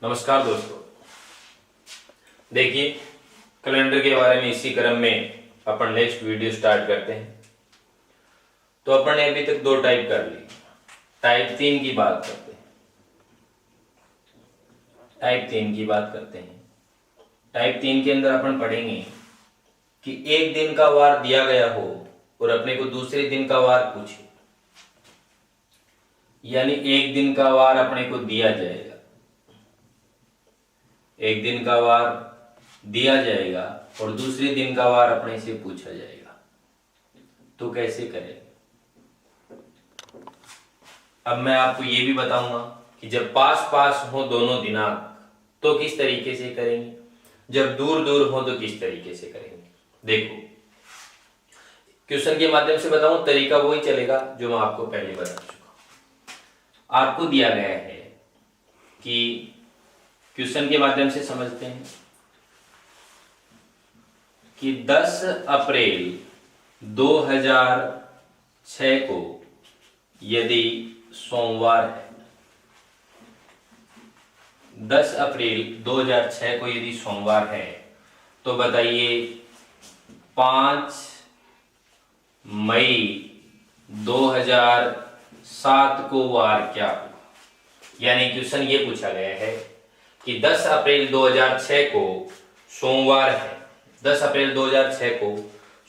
नमस्कार दोस्तों, देखिए कैलेंडर के बारे में इसी क्रम में अपन नेक्स्ट वीडियो स्टार्ट करते हैं। तो अपन ने अभी तक 2 टाइप कर ली। टाइप 3 की बात करते हैं। टाइप 3 के अंदर अपन पढ़ेंगे कि एक दिन का वार दिया गया हो और अपने को दूसरे दिन का वार पूछे, यानी एक दिन का वार अपने को दिया जाएगा, एक दिन का वार दिया जाएगा और दूसरे दिन का वार अपने से पूछा जाएगा। तो कैसे करेंगे? अब मैं आपको ये भी बताऊंगा कि जब पास पास हो दोनों दिनांक तो किस तरीके से करेंगे, जब दूर दूर हो तो किस तरीके से करेंगे। देखो, क्वेश्चन के माध्यम से बताऊं, तरीका वही चलेगा जो मैं आपको पहले बता चुका। आपको दिया गया है कि क्वेश्चन के माध्यम से समझते हैं कि 10 अप्रैल 2006 को यदि सोमवार है, 10 अप्रैल 2006 को यदि सोमवार है तो बताइए 5 मई 2007 को वार क्या हुआ। यानी क्वेश्चन ये पूछा गया है कि 10 अप्रैल 2006 को सोमवार है, 10 अप्रैल 2006 को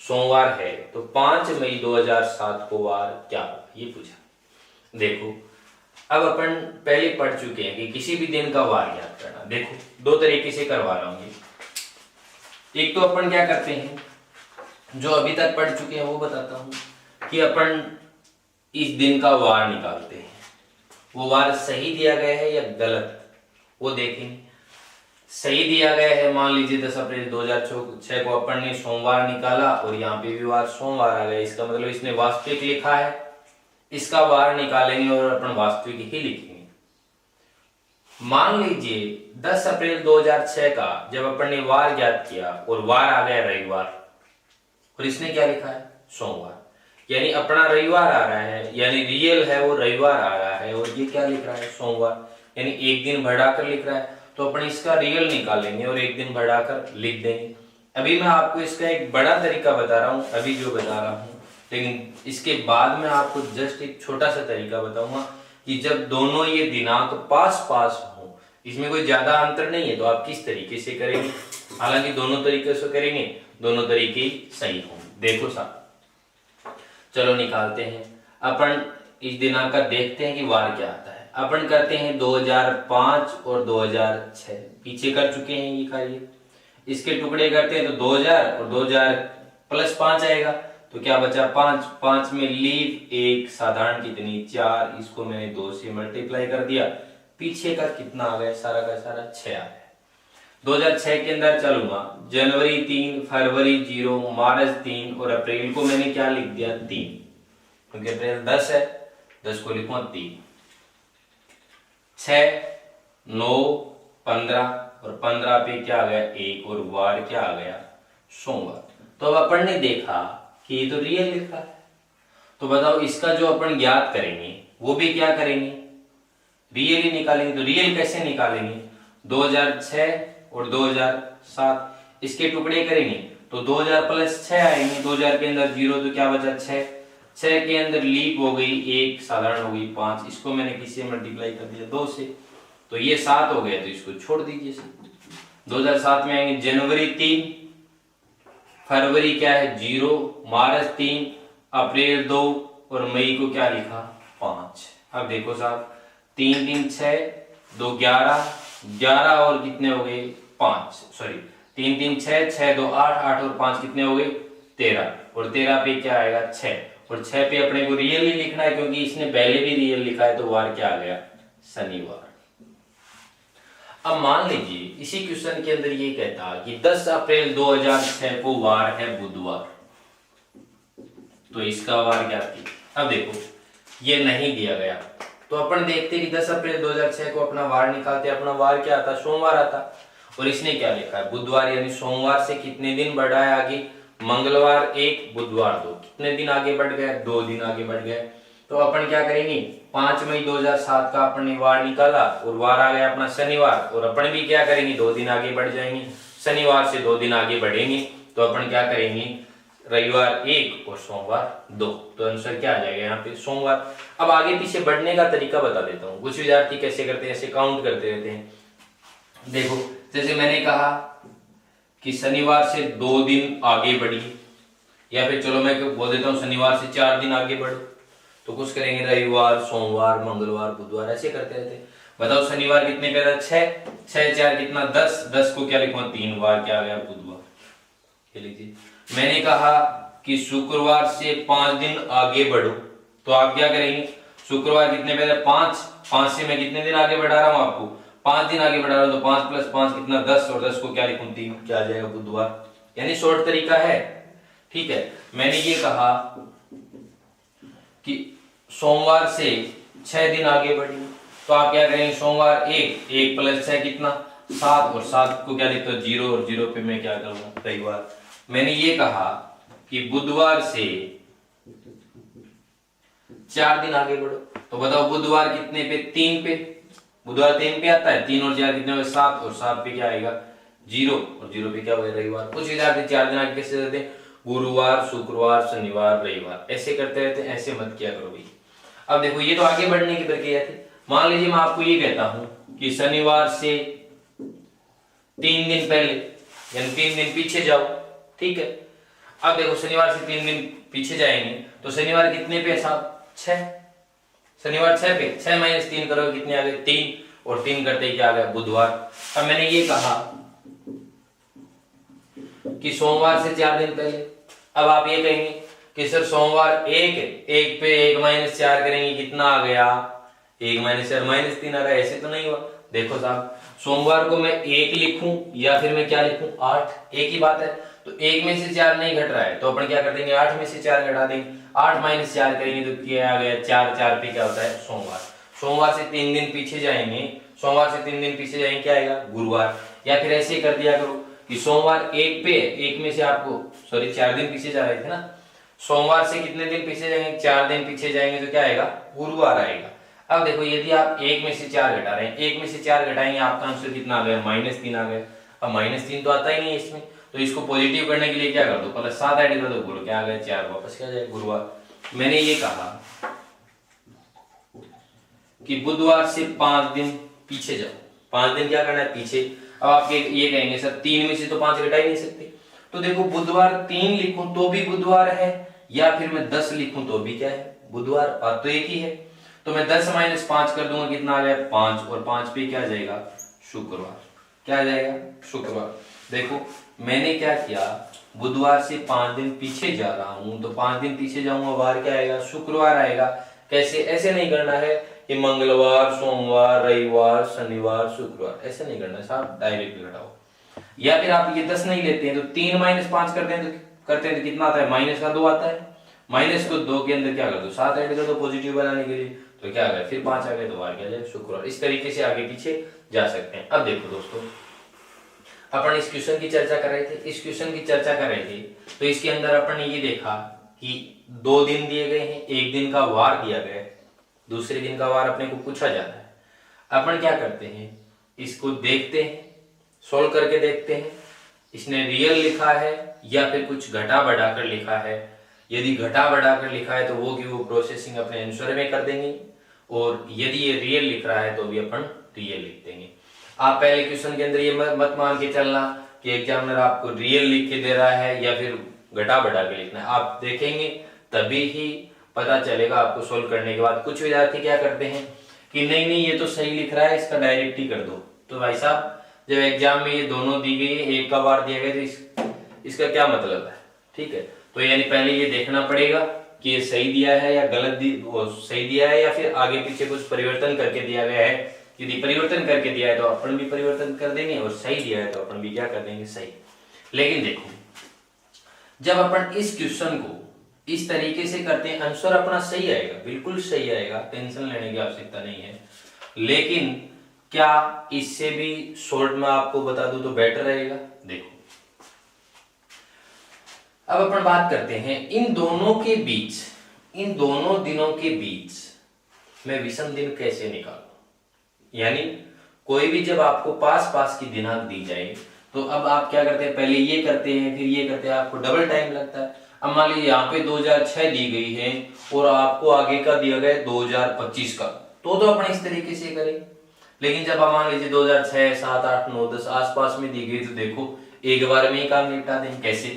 सोमवार है तो 5 मई 2007 को वार क्या हुआ, ये पूछा। देखो, अब अपन पहले पढ़ चुके हैं कि किसी भी दिन का वार याद करना। देखो, 2 तरीके से करवा रहा हूं। एक तो अपन क्या करते हैं, जो अभी तक पढ़ चुके हैं वो बताता हूं कि अपन इस दिन का वार निकालते हैं। वो वार सही दिया गया है या गलत, वो देखेंगे। सही दिया गया है, मान लीजिए 10 अप्रैल 2006 को अपन ने सोमवार निकाला और यहाँ पे भी वार सोमवार आ गया, इसका मतलब इसने वास्तविक लिखा है, इसका वार निकालेंगे और अपन वास्तविक ही लिखेंगे। मान लीजिए 10 अप्रैल 2006 का जब अपन ने वार ज्ञात किया और वार आ गया रविवार और इसने क्या लिखा है, सोमवार, यानी अपना रविवार आ रहा है, यानी रियल है वो रविवार आ रहा है और ये क्या लिख रहा है, सोमवार, यानी एक दिन बढ़ाकर लिख रहा है। तो अपन इसका रियल निकालेंगे और एक दिन बढ़ाकर लिख देंगे। अभी मैं आपको इसका एक बड़ा तरीका बता रहा हूं, अभी जो बता रहा हूं, लेकिन इसके बाद मैं आपको जस्ट एक छोटा सा तरीका बताऊंगा कि जब दोनों ये दिनांक पास पास हो, इसमें कोई ज्यादा अंतर नहीं है, तो आप किस तरीके से करेंगे। हालांकि दोनों तरीके से करेंगे, दोनों तरीके ही सही होंगे। देखो साहब, चलो निकालते हैं। अपन इस दिनांक का देखते हैं कि वार क्या आता है। अपन करते हैं 2005 और 2006, पीछे कर चुके हैं ये कार्य। इसके टुकड़े करते हैं तो 2000 और 2000 प्लस 5 आएगा, तो क्या बचा 5, 5 में लीव 1, साधारण कितनी 4, इसको मैंने 2 से मल्टीप्लाई कर दिया, पीछे का कितना आ गया, सारा का सारा 6 आ गया। 2006 के अंदर चलूंगा, जनवरी 3, फरवरी 0, मार्च 3 और अप्रैल को मैंने क्या लिख दिया 3, क्योंकि अप्रैल 10 है, 10 को लिखूंगा 3, 6, 9, 15 और 15 पे क्या आ गया 1 और वार क्या आ गया, सोमवार। तो अब अपन ने देखा कि ये तो रियल लिखा है, तो बताओ इसका जो अपन ज्ञात करेंगे वो भी क्या करेंगे, रियल ही निकालेंगे। तो रियल कैसे निकालेंगे, 2006 और 2007 इसके टुकड़े करेंगे तो 2000 प्लस 6 आएंगे, 2000 के अंदर 0 तो क्या बचा 6, 6 के अंदर लीप हो गई 1, साधारण हो गई 5, इसको मैंने किसी मल्टीप्लाई कर दिया 2 से, तो ये 7 हो गया, तो इसको छोड़ दीजिए। 2007 में आएंगे जनवरी 3, फरवरी क्या है 0, मार्च 3, अप्रैल 2 और मई को क्या लिखा 5। अब देखो साहब, 3 3 6, 2 11, 11 और कितने हो गए 5, सॉरी 3 3 6, 6 2 8, 8 और 5 कितने हो गए 13, और 13 पे क्या आएगा 6, और 6 पे अपने को रियल ही लिखना है क्योंकि इसने पहले भी रियल लिखा है, तो वार क्या आ गया, शनिवार। अब मान लीजिए इसी क्वेश्चन के अंदर ये कहता कि 10 अप्रैल 2006 को वार है बुधवार, तो इसका वार क्या थी। अब देखो, ये नहीं दिया गया तो अपन देखते कि 10 अप्रैल 2006 को अपना वार निकालते, अपना वार क्या आता, सोमवार आता, और इसने क्या लिखा है बुधवार, यानी सोमवार से कितने दिन बढ़ा है आगे, मंगलवार 1, बुधवार 2, कितने दिन आगे बढ़ गए, 2 दिन आगे बढ़ गए। तो अपन क्या करेंगे, 5 मई 2007 का अपन ने वार निकाला और वार आ गया अपना शनिवार, और अपन भी क्या करेंगे 2 दिन आगे बढ़ जाएंगे, शनिवार से 2 दिन आगे बढ़ेंगे तो अपन क्या करेंगे रविवार 1 और सोमवार 2। तो आंसर क्या आ जाएगा यहाँ पे सोमवार। अब आगे पीछे बढ़ने का तरीका बता देता हूँ, कुछ विद्यार्थी कैसे करते हैं, ऐसे काउंट करते रहते हैं। देखो जैसे मैंने कहा कि शनिवार से 2 दिन आगे बढ़ी, या फिर चलो मैं बोल देता हूँ शनिवार से 4 दिन आगे बढ़ो, तो कुछ करेंगे रविवार, सोमवार, मंगलवार, बुधवार, ऐसे करते रहते हैं। बताओ शनिवार कितने पे था 6, 6 4 कितना 10, 10 को क्या लिखूंगा 3 बार, क्या आ गया बुधवार। ये लीजिए मैंने कहा कि शुक्रवार से 5 दिन आगे बढ़ो, तो आप क्या करेंगे, शुक्रवार कितने पे था 5, 5 से मैं कितने दिन आगे बढ़ा रहा हूं आपको 5 दिन आगे बढ़ा रहा हूं, तो 5 + 5 कितना 10, और 10 को क्या लिखूं 3, क्या आ जाएगा बुधवार। यानी शॉर्ट तरीका है, ठीक है। मैंने ये कहा कि सोमवार से 6 दिन आगे बढ़ी, तो आप क्या करेंगे सोमवार 1, 1 + 6 कितना 7, और 7 को क्या लिखते हो 0, और 0 पे मैं क्या करूंगा रविवार। मैंने ये कहा कि बुधवार से 4 दिन आगे बढ़ो, तो बताओ बुधवार कितने पे 3 पे, बुधवार 3 पे आता है, 3 और 4 कितने हुए 7, और 7 पे क्या आएगा 0, और 0 पे क्या होगा रविवार। कुछ विद्यार्थी 4 दिन आगे कैसे देते हैं, गुरुवार, शुक्रवार, शनिवार, रविवार, ऐसे करते रहते हैं, ऐसे मत किया करो भाई। अब देखो ये तो आगे बढ़ने की प्रक्रिया थी। मान लीजिए मैं आपको ये कहता हूं कि शनिवार से 3 दिन पहले यानी 3 दिन पीछे जाओ, ठीक है। अब देखो शनिवार से 3 दिन पीछे जाएंगे तो शनिवार कितने पे साहब 6, शनिवार 6 पे 6 - 3 करोगे कितने आ गए 3, और 3 करते ही क्या आ गया बुधवार। अब मैंने ये कहा कि सोमवार से 4 दिन पहले, अब आप ये कहेंगे कि सर सोमवार 1 पे 1 - 4 करेंगे कितना आ गया 1 - 4 -3 आ रहा है, ऐसे तो नहीं हुआ। देखो साहब सोमवार को मैं 1 लिखूं या फिर मैं क्या लिखूं 8, एक ही बात है। तो 1 में से 4 नहीं घट रहा है, तो अपन क्या कर देंगे 8 में से 4 घटा देंगे, 8 - 4 करेंगे तो क्या आ गया 4, 4 पे क्या होता है सोमवार। सोमवार से 3 दिन पीछे जाएंगे, सोमवार से 3 दिन पीछे जाएंगे क्या आएगा गुरुवार। या फिर ऐसे कर दिया करो कि सोमवार 1 पे 1 में से आपको 4 दिन पीछे जा रहे थे ना, सोमवार से कितने दिन पीछे जाएंगे 4 दिन पीछे जाएंगे तो क्या आएगा गुरुवार आएगा। अब देखो यदि आप 1 में से 4 घटा रहे हैं, 1 में से 4 घटाएंगे आपका आंसर कितना आ गया -3 आ गया। अब -3 तो आता ही नहीं है इसमें, तो इसको पॉजिटिव करने के लिए क्या कर दो पहले 7 ऐड कर दो, बोलो क्या आ गया 4, वापस क्या जाए गुरुवार। मैंने ये कहा कि बुधवार से 5 दिन पीछे जाओ, 5 दिन क्या करना है पीछे। अब आप ये कहेंगे सर 3 में से तो 5 घटा ही नहीं सकते, तो देखो बुधवार 3 लिखूं तो भी बुधवार है, या फिर मैं 10 लिखूं तो भी क्या है बुधवार, बात तो एक ही है। तो मैं 10 - 5 कर दूंगा कितना आ गया 5, और 5 पे क्या जाएगा शुक्रवार, क्या आ जाएगा शुक्रवार। देखो मैंने क्या किया बुधवार से 5 दिन पीछे जा रहा हूं, तो 5 दिन पीछे जाऊंगा वार क्या आएगा शुक्रवार आएगा। कैसे, ऐसे नहीं करना है कि मंगलवार, सोमवार, रविवार, शनिवार, शुक्रवार, ऐसे नहीं करना है साहब, डायरेक्ट घटाओ। या फिर आप ये 10 नहीं लेते हैं तो 3 - 5 करते हैं तो कितना आता है -2 आता है, -2 के अंदर क्या कर दो 7 ऐड कर दो पॉजिटिव बनाने के लिए, तो क्या आ गया फिर 5 आ गए तो वार क्या जाए शुक्रवार। इस तरीके से आगे पीछे जा सकते हैं। अब देखो दोस्तों अपन इस क्वेश्चन की चर्चा कर रहे थे, इस क्वेश्चन की चर्चा कर रहे थे तो इसके अंदर अपन ने ये देखा कि 2 दिन दिए गए हैं, एक दिन का वार दिया गया है, दूसरे दिन का वार अपने को पूछा जाता है। अपन क्या करते हैं इसको देखते हैं, सोल्व करके देखते हैं इसने रियल लिखा है या फिर कुछ घटा बढ़ाकर लिखा है। यदि घटा बढ़ाकर लिखा है तो वो की वो प्रोसेसिंग अपने आंसर में कर देंगे, और यदि ये रियल लिख रहा है तो भी अपन रियल लिख देंगे। आप पहले क्वेश्चन के अंदर ये मत मान के चलना कि एग्जामिनर आपको रियल लिख के दे रहा है या फिर घटा बढ़ा के लिखना है, आप देखेंगे तभी ही पता चलेगा आपको सोल्व करने के बाद। कुछ विद्यार्थी क्या करते हैं कि नहीं ये तो सही लिख रहा है इसका डायरेक्ट ही कर दो। तो भाई साहब जब एग्जाम में ये दोनों दी गई है, एक का वार दिया गया तो इसका क्या मतलब है, ठीक है। तो यानी पहले ये देखना पड़ेगा कि ये सही दिया है या गलत सही दिया है या फिर आगे पीछे कुछ परिवर्तन करके दिया गया है। यदि परिवर्तन करके दिया है तो अपन भी परिवर्तन कर देंगे, और सही दिया है तो अपन भी क्या कर देंगे सही। लेकिन देखो जब अपन इस क्वेश्चन को इस तरीके से करते हैं आंसर अपना सही आएगा, बिल्कुल सही आएगा, टेंशन लेने की आवश्यकता नहीं है। लेकिन क्या इससे भी शॉर्ट में आपको बता दूं तो बेटर रहेगा। देखो अब अपन बात करते हैं इन दोनों के बीच इन दोनों दिनों के बीच मैं विषम दिन कैसे निकालूं। यानी कोई भी जब आपको पास पास की दिनांक दी जाए तो अब आप क्या करते हैं, पहले ये करते हैं फिर ये करते हैं, आपको डबल टाइम लगता है। अब मान लीजिए यहाँ पे 2006 दी गई है और आपको आगे का दिया गया 2025 का, तो अपन इस तरीके से करें। लेकिन जब आप मान लीजिए 2006, 7, 8, 9, 10 आसपास में दी गई तो देखो एक बार में ही काम निपटा दें। कैसे,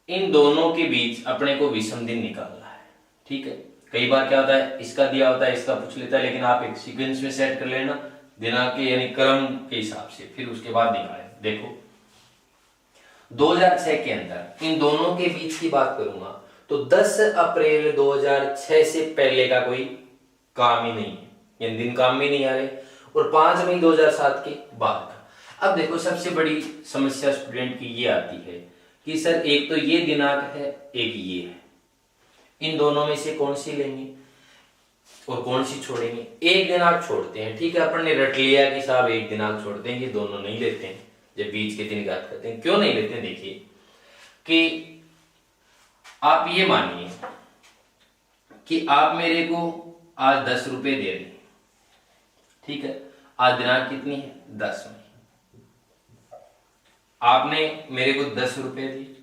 इन दोनों के बीच अपने को विषम दिन निकालना है। ठीक है, कई बार क्या होता है इसका दिया होता है इसका पूछ लेता है, लेकिन आप एक सीक्वेंस में सेट कर लेना दिनांक के यानी क्रम के हिसाब से, फिर उसके बाद निकालें। देखो 2006 के अंदर इन दोनों के बीच की बात करूंगा तो 10 अप्रैल 2006 से पहले का कोई काम ही नहीं है, यानी दिन काम में नहीं आ रहे, और 5 मई 2007 के बाद का। अब देखो सबसे बड़ी समस्या स्टूडेंट की ये आती है कि सर एक तो ये दिनांक है एक ये है, इन दोनों में से कौन सी लेंगे और कौन सी छोड़ेंगे। एक दिनांक छोड़ते हैं, ठीक है, अपन ने रट लिया कि साहब एक दिनांक छोड़ते हैं, ये दोनों नहीं लेते हैं जब बीच के दिन याद करते हैं। क्यों नहीं लेते हैं, देखिए कि आप ये मानिए कि आप मेरे को आज 10 रुपए दे रहे हैं, ठीक है, आज दिनांक कितनी है 10 मई, आपने मेरे को 10 रुपए दिए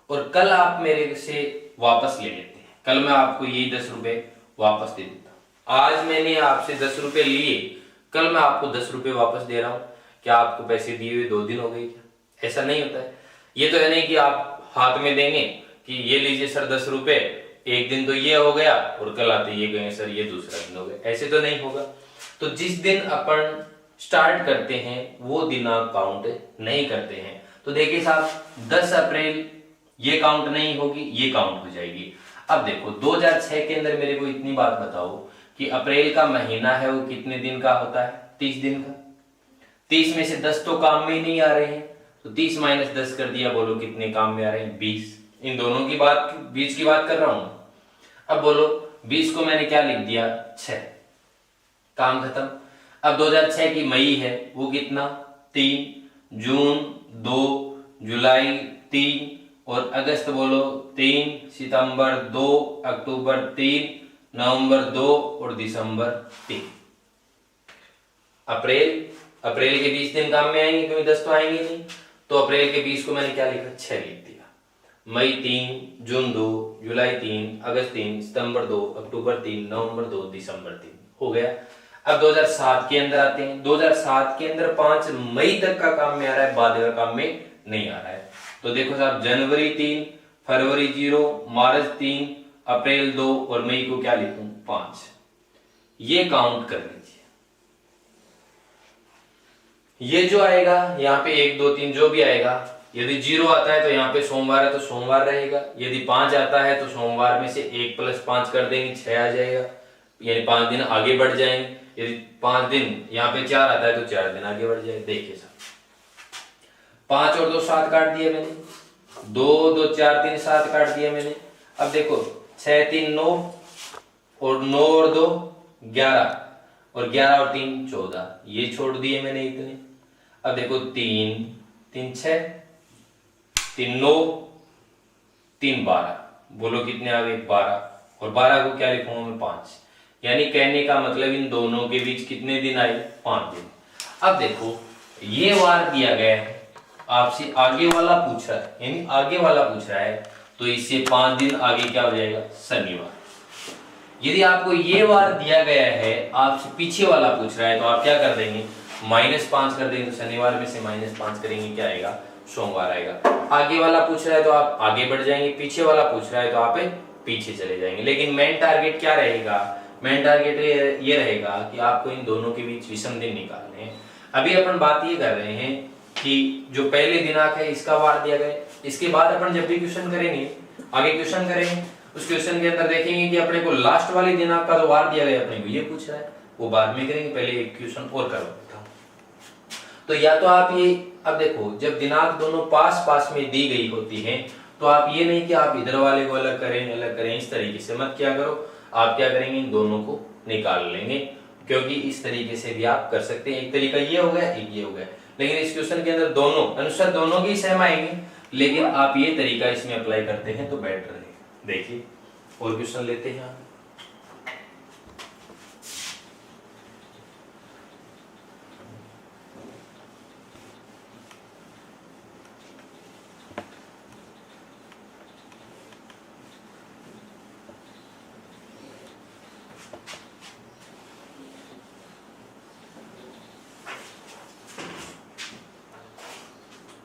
और कल आप मेरे से वापस ले लेते हैं, कल मैं आपको यही 10 रुपए वापस दे देता हूं। आज मैंने आपसे 10 रुपए लिए, कल मैं आपको 10 रुपए वापस दे रहा हूं, क्या आपको पैसे दिए हुए 2 दिन हो गए क्या? ऐसा नहीं होता है। ये तो है नहीं कि आप हाथ में देंगे कि ये लीजिए सर 10 रुपए, एक दिन तो ये हो गया और कल आते ये कहेंगे सर ये दूसरा दिन हो गया, ऐसे तो नहीं होगा। तो जिस दिन अपन स्टार्ट करते हैं वो दिनांक काउंट नहीं करते हैं। तो देखिए साहब 10 अप्रैल ये काउंट नहीं होगी, ये काउंट हो जाएगी। अब देखो 2006 के अंदर मेरे को इतनी बात बताओ कि अप्रैल का महीना है वो कितने दिन का होता है, 30 दिन का। 30 में से 10 तो काम में ही नहीं आ रहे हैं, तो 30 - 10 कर दिया, बोलो कितने काम में आ रहे हैं 20। इन दोनों की बात, बीच की बात कर रहा हूं। अब बोलो 20 को मैंने क्या लिख दिया 6, काम खत्म। अब 2006 की मई है वो कितना 3, जून 2, जुलाई 3 और अगस्त बोलो 3, सितंबर 2, अक्टूबर 3, नवंबर 2 और दिसंबर 3। अप्रैल के 20 दिन काम में आएंगे क्योंकि 10 तो आएंगे नहीं, तो अप्रैल के 20 को मैंने क्या लिखा 6 लिख दिया। मई 3, जून 2, जुलाई 3, अगस्त 3, सितंबर 2, अक्टूबर 3, नवंबर 2, दिसंबर 3 हो गया। अब 2007 के अंदर आते हैं। 2007 के अंदर 5 मई तक का काम में आ रहा है, बाद का काम में नहीं आ रहा है। तो देखो साहब जनवरी 3, फरवरी 0, मार्च 3, अप्रैल 2 और मई को क्या लिखूं 5। ये काउंट कर लीजिए। ये जो आएगा यहाँ पे 1, 2, 3 जो भी आएगा, यदि 0 आता है तो यहाँ पे सोमवार है तो सोमवार रहेगा, यदि 5 आता है तो सोमवार में से 1 + 5 कर देंगे 6 आ जाएगा, यानी 5 दिन आगे बढ़ जाएंगे। यदि 5 दिन यहाँ पे 4 आता है तो 4 दिन आगे बढ़ जाएगा। देखिए साहब 5 और 2 7 काट दिए मैंने, 2 2 4 3 7 काट दिया मैंने। अब देखो 6 3 9 और 9 और 2 11 और 11 और 3 14, ये छोड़ दिए मैंने इतने। अब देखो 3 3 6 3 9 3 12, बोलो कितने आ गए 12 और 12 को क्या लिखूंगा मैं 5। यानी कहने का मतलब इन दोनों के बीच कितने दिन आए 5 दिन। अब देखो ये वार दिया गया है, आपसे आगे वाला पूछ रहा है, यानी आगे वाला पूछ रहा है तो इससे 5 दिन आगे क्या हो जाएगा शनिवार। यदि आपको ये वार दिया गया है, आपसे पीछे वाला पूछ रहा है तो आप क्या कर देंगे -5 कर देंगे, तो शनिवार में से -5 करेंगे क्या आएगा सोमवार आएगा। आगे वाला पूछ रहा है तो आप आगे बढ़ जाएंगे, पीछे वाला पूछ रहा है तो आप पीछे चले जाएंगे। लेकिन मेन टारगेट क्या रहेगा, मेन टारगेट ये रहेगा कि आपको इन दोनों के बीच विषम दिन निकालने हैं। अभी अपन बात ये कर रहे हैं कि जो पहले दिनांक है इसका वार दिया गया, इसके बाद अपन जब भी क्वेश्चन करेंगे, आगे क्वेश्चन करेंगे, उस क्वेश्चन के अंदर देखेंगे कि अपने को लास्ट वाली दिनांक का जो वार दिया गया अपने को ये पूछ रहा है, वो बाद में करेंगे, पहले एक क्वेश्चन और करो। तो या तो आप ये, अब देखो जब दिनांक दोनों पास पास में दी गई होती है तो आप ये नहीं कि आप इधर वाले को अलग करें, इस तरीके से मत क्या करो, आप क्या करेंगे इन दोनों को निकाल लेंगे, क्योंकि इस तरीके से भी आप कर सकते हैं। एक तरीका ये हो गया, एक ये हो गया, लेकिन इस क्वेश्चन के अंदर दोनों अनुसार दोनों की सेम आएंगे, लेकिन आप ये तरीका इसमें अप्लाई करते हैं तो बेटर है। देखिए और क्वेश्चन लेते हैं।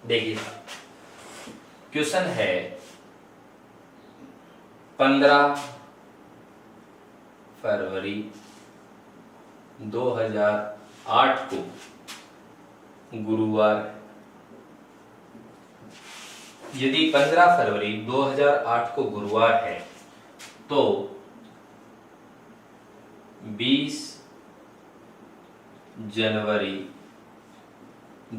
देखिए क्वेश्चन है 15 फरवरी 2008 को गुरुवार। यदि 15 फरवरी 2008 को गुरुवार है तो 20 जनवरी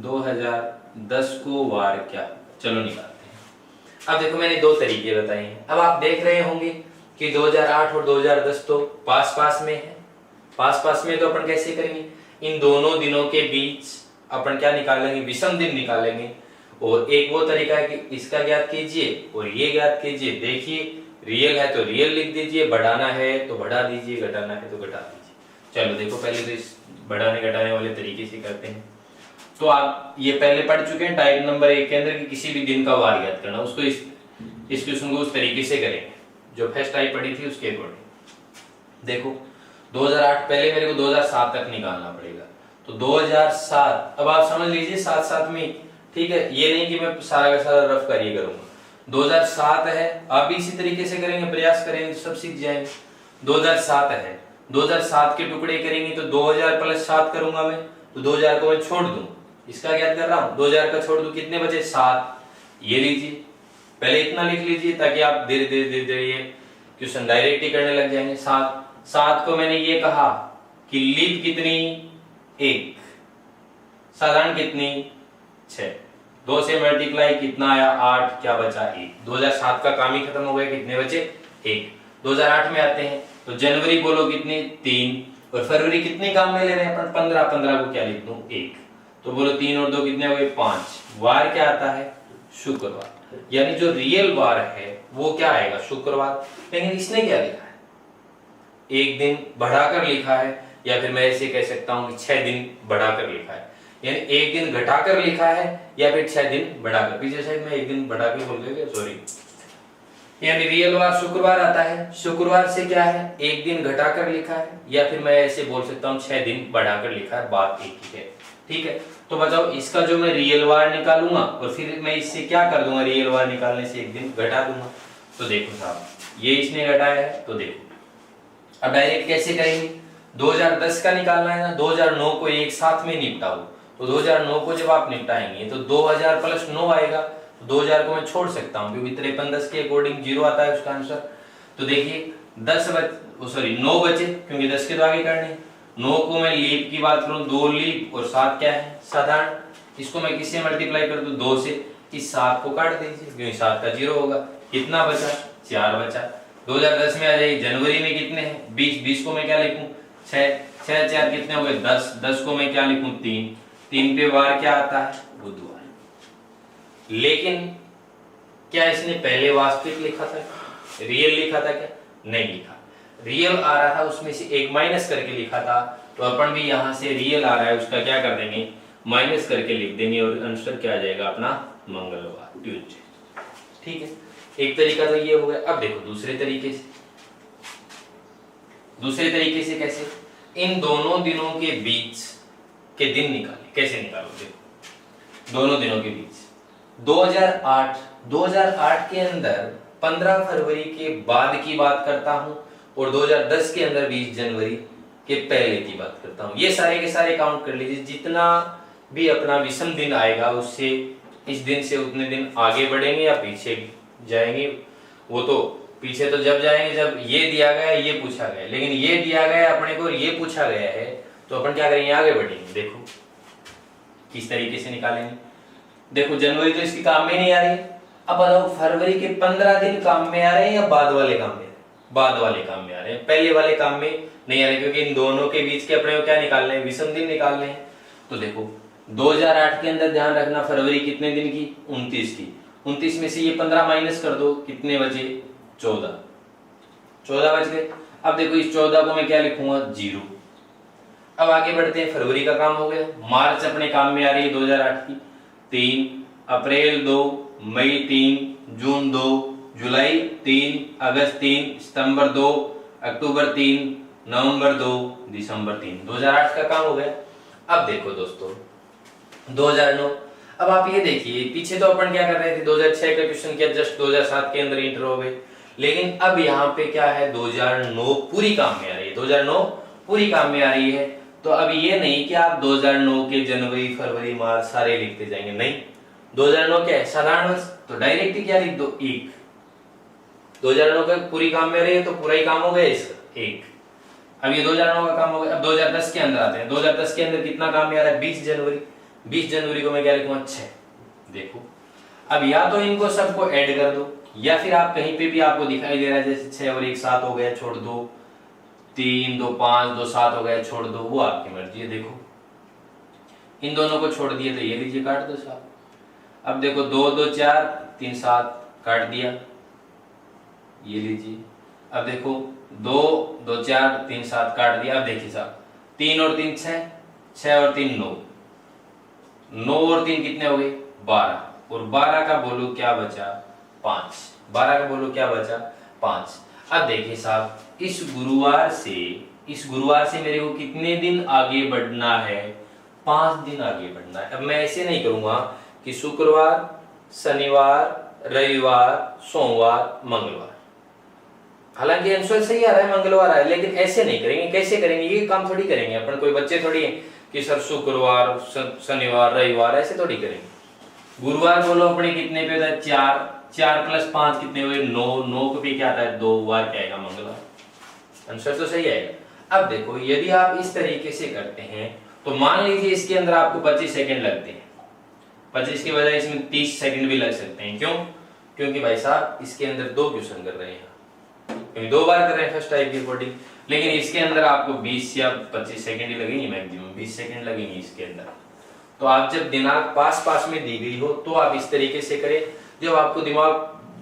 2010 को वार क्या? चलो निकालते हैं। अब देखो मैंने दो तरीके बताए हैं। अब आप देख रहे होंगे कि 2008 और 2010 तो पास पास में है। पास पास में तो अपन कैसे करेंगे, इन दोनों दिनों के बीच अपन क्या निकालेंगे, विषम दिन निकालेंगे। और एक वो तरीका है कि इसका ज्ञात कीजिए और ये ज्ञात कीजिए। देखिए रियल है तो रियल लिख दीजिए, बढ़ाना है तो बढ़ा दीजिए, घटाना है तो घटा दीजिए। चलो देखो पहले तो इस बढ़ाने घटाने वाले तरीके से करते हैं। तो आप ये पहले पढ़ चुके हैं टाइप नंबर 1 के अंदर कि किसी भी दिन का वार ज्ञात करना, उसको इस क्वेश्चन को उस तरीके से करेंगे जो फर्स्ट टाइप पढ़ी थी उसके अकॉर्डिंग। देखो 2008 पहले मेरे को 2007 तक निकालना पड़ेगा, तो 2007 अब आप समझ लीजिए 7 में, ठीक है। ये नहीं कि मैं सारा का सारा रफ करिए करूंगा। 2007 है, आप भी इसी तरीके से करेंगे, प्रयास करेंगे तो सब सीख जाएंगे। 2007 है, 2007 के टुकड़े करेंगे तो 2000 प्लस 7 करूंगा मैं, तो 2000 को मैं छोड़ दूं, इसका ज्ञात कर रहा हूं, 2000 का छोड़ दूं, कितने बचे 7। ये लीजिए पहले इतना लिख लीजिए ताकि आप धीरे धीरे ये क्वेश्चन डायरेक्ट ही करने लग जाएंगे। 7 को मैंने ये कहा कि लीप कितनी 1, साधारण कितनी 6, 2 से मल्टीप्लाई कितना आया 8, क्या बचा 1। 2007 का काम ही खत्म हो गया, कितने बचे 1। 2008 में आते हैं तो जनवरी बोलो कितनी 3, और फरवरी कितने काम में ले रहे हैं अपन 15, 15 को क्या लिख दूं 1, तो बोलो 3 और 2 कितने हो गए 5। वार क्या आता है शुक्रवार, यानी जो रियल वार है वो क्या आएगा शुक्रवार। लेकिन इसने क्या लिखा है, एक दिन बढ़ाकर लिखा है, या फिर मैं ऐसे कह सकता हूं कि 6 दिन बढ़ाकर लिखा है, यानी एक दिन घटाकर लिखा है या फिर 6 दिन बढ़ाकर। पीछे साइड में एक दिन बढ़ाकर बोल गया, सॉरी, यानी रियल वार शुक्रवार आता है। शुक्रवार से क्या है एक दिन घटाकर लिखा है, या फिर मैं ऐसे बोल सकता हूँ 6 दिन बढ़ाकर लिखा है, बात एक ही है, ठीक है। तो बताओ इसका जो मैं रियल वार निकालूंगा और फिर मैं इससे क्या कर दूंगा, रियल वार निकालने से एक दिन घटा दूंगा। तो देखो साहब ये इसने घटाया है, तो देखो अब डायरेक्ट कैसे करेंगे, 2010 का निकालना है ना, 2009 को एक साथ में निपटाओ, तो 2009 को जब आप निपटाएंगे तो 2000 प्लस 9 आएगा, तो 2000 को मैं छोड़ सकता हूं क्योंकि 53 10 के अकॉर्डिंग 0 आता है उसका आंसर। तो देखिए 9 बचे क्योंकि 10 के तो आगे करने। 9 को मैं लीप की बात करूं 2 लीप और 7 क्या है साधारण, इसको मैं किससे मल्टीप्लाई कर दूं 2 से, इस 7 को काट दीजिए क्योंकि 7 का 0 होगा। कितना बचा 4 बचा। 2010 में आ जाइए, जनवरी में कितने हैं 20, 20 को मैं क्या लिखूं 6, 6 4 कितने हो गए 10, 10 को मैं क्या लिखूं 3, 3 पे वार क्या आता है बुधवार। लेकिन क्या इसने पहले वास्तविक लिखा था, रियल लिखा था क्या, नहीं लिखा। रियल आ रहा था उसमें से एक माइनस करके लिखा था, तो अपन भी यहां से रियल आ रहा है उसका क्या कर देंगे माइनस करके लिख देंगे और आंसर क्या आ जाएगा अपना मंगलवार ट्यूसडे, ठीक है। एक तरीका तो ये हो गया। अब देखो दूसरे तरीके से कैसे, इन दोनों दिनों के बीच के दिन निकाले, कैसे निकालो देखो दोनों दिनों के बीच 2008 के अंदर 15 फरवरी के बाद की बात करता हूं और 2010 के अंदर 20 जनवरी के पहले की बात करता हूं। ये सारे के सारे काउंट कर लीजिए, जितना भी अपना विषम दिन आएगा उससे इस दिन से उतने दिन आगे बढ़ेंगे या पीछे जाएंगे। वो तो पीछे तो जब जाएंगे जब ये दिया गया ये पूछा गया, लेकिन ये दिया गया अपने को ये पूछा गया है तो अपन क्या करेंगे आगे बढ़ेंगे। देखो किस तरीके से निकालेंगे। देखो जनवरी तो इसकी काम में नहीं आ रही, अब बताओ फरवरी के 15 दिन काम में आ रहे हैं या बाद वाले काम में, बाद वाले काम में आ रहे हैं, पहले वाले काम में नहीं आ रहे, क्योंकि इन दोनों के बीच के अपने को क्या निकालने हैं विषम दिन निकालने हैं। तो देखो 2008 के अंदर ध्यान रखना फरवरी कितने दिन की 29 की, 29 में से ये 15 माइनस कर दो कितने बचे 14, 14 बज गए। अब देखो इस 14 को मैं क्या लिखूंगा 0। अब आगे बढ़ते हैं, फरवरी का काम हो गया। मार्च अपने काम में आ रही है 2008 की 3, अप्रैल 2, मई 3, जून 2, जुलाई 3, अगस्त 3, सितंबर 2, अक्टूबर 3, नवंबर 2, दिसंबर 3। 2008 का काम हो गया। अब देखो दोस्तों 2009। अब आप ये देखिए पीछे तो अपन क्या कर रहे थे 2006 का क्वेश्चन किया, जस्ट 2007 के अंदर इंटर हो गए। लेकिन अब यहाँ पे क्या है 2009 पूरी काम में आ रही है, 2009 पूरी काम में आ रही है। तो अब ये नहीं कि आप 2009 के जनवरी फरवरी मार्च सारे लिखते जाएंगे, नहीं। 2009 क्या है साधारण वर्ष, तो डायरेक्ट क्या लिख दो 1। 2009 का पूरी काम में रही है तो पूरा ही काम हो गया इसका 1। अब ये 2009 का काम हो गया। अब 2010 के अंदर आते हैं। 2010 के अंदर कितना काम में आ रहा है 20 जनवरी। 20 जनवरी को मैं क्या लिखूंगा 6। देखो अब या तो इनको सबको ऐड कर दो, या फिर आप कहीं पे भी आपको दिखाई दे रहा है जैसे 6 और 1 7 हो गया छोड़ दो, 3 2 5 2 7 हो गया छोड़ दो, वो आपकी मर्जी है। देखो इन दोनों को छोड़ दिए तो ये लीजिए काट दो साहब। अब देखो 2 2 4 3 7 काट दिया, ये लीजिए। अब देखो 2 2 4 3 7 काट दिया। अब देखिए साहब 3 और 3 6, 6 और 3 9, 9 और 3 कितने हो गए 12, और 12 का बोलो क्या बचा 5, 12 का बोलो क्या बचा 5। अब देखिए साहब इस गुरुवार से मेरे को कितने दिन आगे बढ़ना है 5 दिन आगे बढ़ना है। अब मैं ऐसे नहीं करूंगा कि शुक्रवार शनिवार रविवार सोमवार मंगलवार, हालांकि आंसर सही आ रहा है मंगलवार आया, लेकिन ऐसे नहीं करेंगे। कैसे करेंगे ये काम थोड़ी करेंगे अपन, कोई बच्चे थोड़ी है कि सर शुक्रवार शनिवार रविवार, ऐसे थोड़ी करेंगे। गुरुवार बोलो अपने कितने पे होता है 4, 4 + 5 कितने हुए 9, 9 पे क्या आता है 2, वार क्या आएगा मंगलवार, आंसर तो सही आएगा। अब देखो यदि आप इस तरीके से करते हैं तो मान लीजिए इसके अंदर आपको 25 सेकंड लगते हैं, 25 की बजाय इसमें 30 सेकंड भी लग सकते हैं। क्यों? क्योंकि भाई साहब इसके अंदर 2 क्वेश्चन कर रहे हैं, क्योंकि 2 बार कर रहे हैं फर्स्ट टाइप की रिपोर्टिंग, लेकिन इसके अंदर आपको 20 या 25 सेकंड ही लगेंगे, मैक्सिमम 20 सेकंड लगेंगे इसके अंदर। तो आप जब दिनांक पास में दी गई हो तो आप इस तरीके से करें। जब आपको